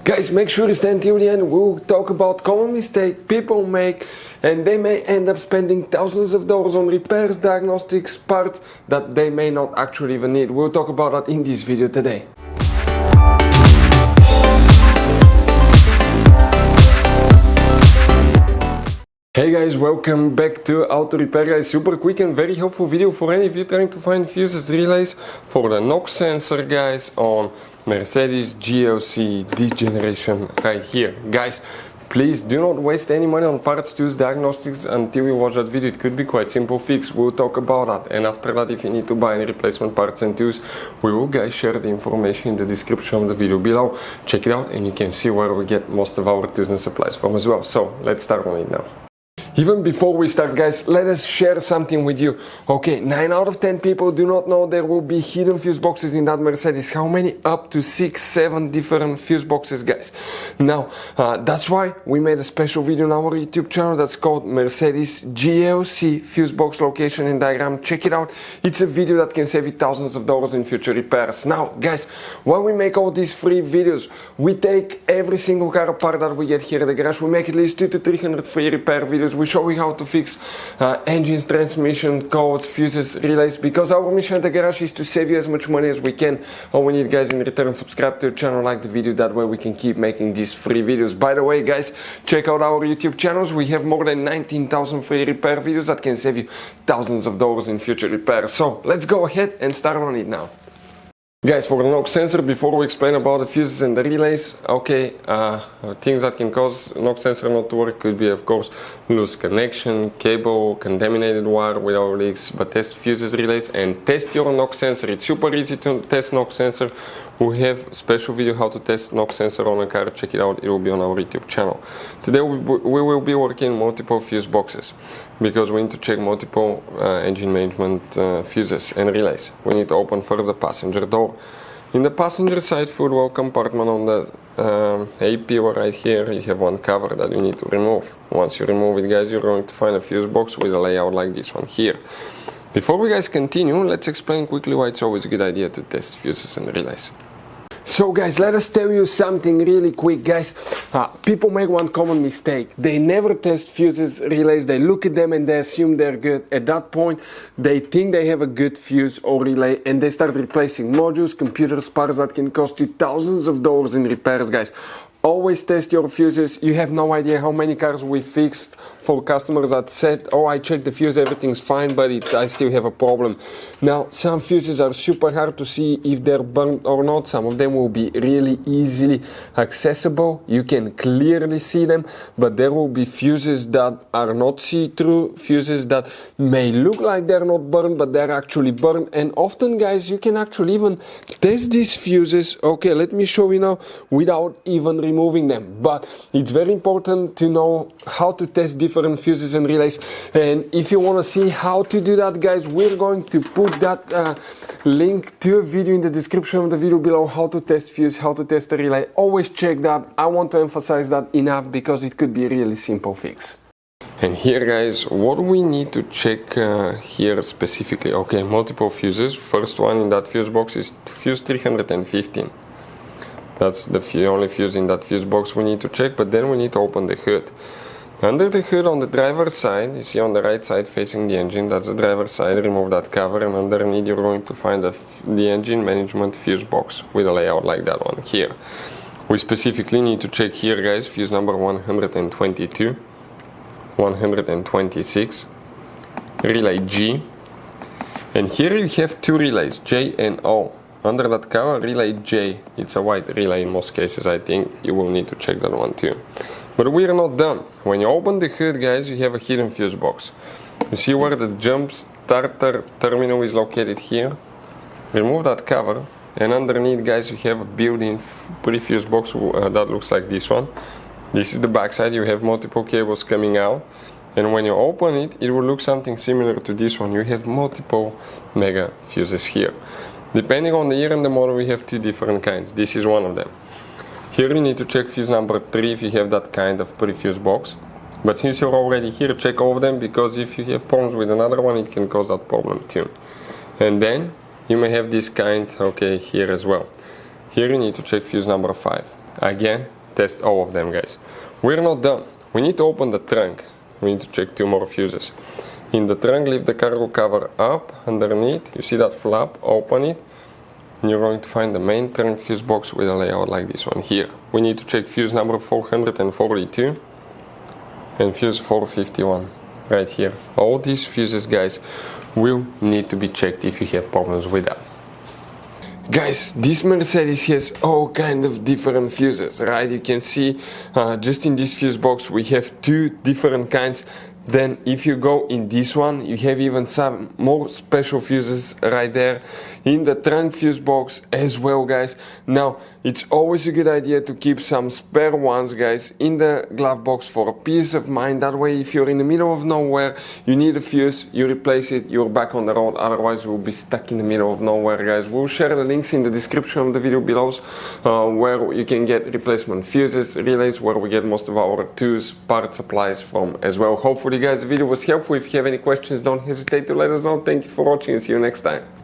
Guys, make sure you stay until the end. We'll talk about common mistakes people make, and they may end up spending thousands of dollars on repairs, diagnostics, parts that they may not actually even need. We'll talk about that in this video today. Hey guys, welcome back to Auto Repair Guys. Super quick and very helpful video for any of you trying to find fuses relays for the NOx sensor, guys, on Mercedes GLC D generation right here. Guys, please do not waste any money on parts, tools, diagnostics until you watch that video. It could be quite simple fix. We'll talk about that. And after that, if you need to buy any replacement parts and tools, we will, guys, share the information in the description of the video below. Check it out and you can see where we get most of our tools and supplies from as well. So let's start on it now. Even before we start, guys, let us share something with you. Okay, 9 out of 10 people do not know there will be hidden fuse boxes in that Mercedes. How many? Up to 6, 7 different fuse boxes, guys. Now, that's why we made a special video on our YouTube channel that's called Mercedes GLC fuse box location and diagram. Check it out. It's a video that can save you thousands of dollars in future repairs. Now, guys, when we make all these free videos, we take every single car apart that we get here at the garage. We make at least 200 to 300 free repair videos. We show you how to fix engines, transmission, codes, fuses, relays, because our mission at the garage is to save you as much money as we can. All we need, guys, in return, subscribe to the channel, like the video, that way we can keep making these free videos. By the way, guys, check out our YouTube channels. We have more than 19,000 free repair videos that can save you thousands of dollars in future repairs. So let's go ahead and start on it now. Guys, for the NOx sensor, before we explain about the fuses and the relays, okay, things that can cause NOx sensor not to work could be, of course, loose connection, cable, contaminated wire without leaks. But test fuses, relays, and test your NOx sensor. It's super easy to test NOx sensor. We have a special video how to test NOx sensor on a car. Check it out, it will be on our YouTube channel. Today we will be working multiple fuse boxes because we need to check multiple engine management fuses and relays. We need to open first the passenger door. In the passenger side footwell compartment on the AP right here, you have one cover that you need to remove. Once you remove it, guys, you're going to find a fuse box with a layout like this one here. Before we, guys, continue, let's explain quickly why it's always a good idea to test fuses and relays. So, guys, let us tell you something really quick, guys. People make one common mistake. They never test fuses, relays. They look at them and they assume they're good. At that point, they think they have a good fuse or relay and they start replacing modules, computers, parts that can cost you thousands of dollars in repairs, guys. Always test your fuses. You have no idea how many cars we fixed for customers that said, oh, I checked the fuse, everything's fine, but I still have a problem. Now, some fuses are super hard to see if they're burnt or not. Some of them will be really easily accessible. You can clearly see them, but there will be fuses that are not see-through, fuses that may look like they're not burned, but they're actually burned. And often, guys, you can actually even test these fuses. Okay, let me show you now without even removing them. But it's very important to know how to test different fuses and relays. And if you want to see how to do that, guys, we're going to put that link to a video in the description of the video below, how to test fuse, how to test a relay. Always check that. I want to emphasize that enough because it could be a really simple fix. And here, guys, what we need to check here specifically, okay, multiple fuses. First one in that fuse box is fuse 315. That's the only fuse in that fuse box we need to check, but then we need to open the hood. Under the hood on the driver's side, you see on the right side facing the engine, that's the driver's side, remove that cover, and underneath you're going to find the engine management fuse box with a layout like that one here. We specifically need to check here, guys, fuse number 122, 126, relay G, and here you have two relays, J and O. Under that cover, relay J, it's a white relay in most cases, I think. You will need to check that one too. But we are not done. When you open the hood, guys, you have a hidden fuse box. You see where the jump starter terminal is located here? Remove that cover, and underneath, guys, you have a built-in pre-fuse box that looks like this one. This is the back side. You have multiple cables coming out. And when you open it, it will look something similar to this one. You have multiple mega fuses here. Depending on the year and the model, we have two different kinds. This is one of them. Here you need to check fuse number 3 if you have that kind of pre-fuse box. But since you're already here, check all of them, because if you have problems with another one, it can cause that problem too. And then you may have this kind, okay, here as well. Here you need to check fuse number 5. again, test all of them, guys. We're not done. We need to open the trunk. We need to check 2 more fuses. In the trunk, leave the cargo cover up underneath. You see that flap? Open it. And you're going to find the main trunk fuse box with a layout like this one here. We need to check fuse number 442 and fuse 451 right here. All these fuses, guys, will need to be checked if you have problems with that. Guys, this Mercedes has all kind of different fuses, right? You can see just in this fuse box we have 2 different kinds. Then if you go in this one, you have even some more special fuses right there in the trunk fuse box as well, guys. Now, it's always a good idea to keep some spare ones, guys, in the glove box for a peace of mind. That way, if you're in the middle of nowhere, you need a fuse, you replace it, you're back on the road. Otherwise, we'll be stuck in the middle of nowhere, guys. We'll share the links in the description of the video below where you can get replacement fuses, relays, where we get most of our tools, part supplies from as well. Hopefully, guys, the video was helpful. If you have any questions, don't hesitate to let us know. Thank you for watching and see you next time.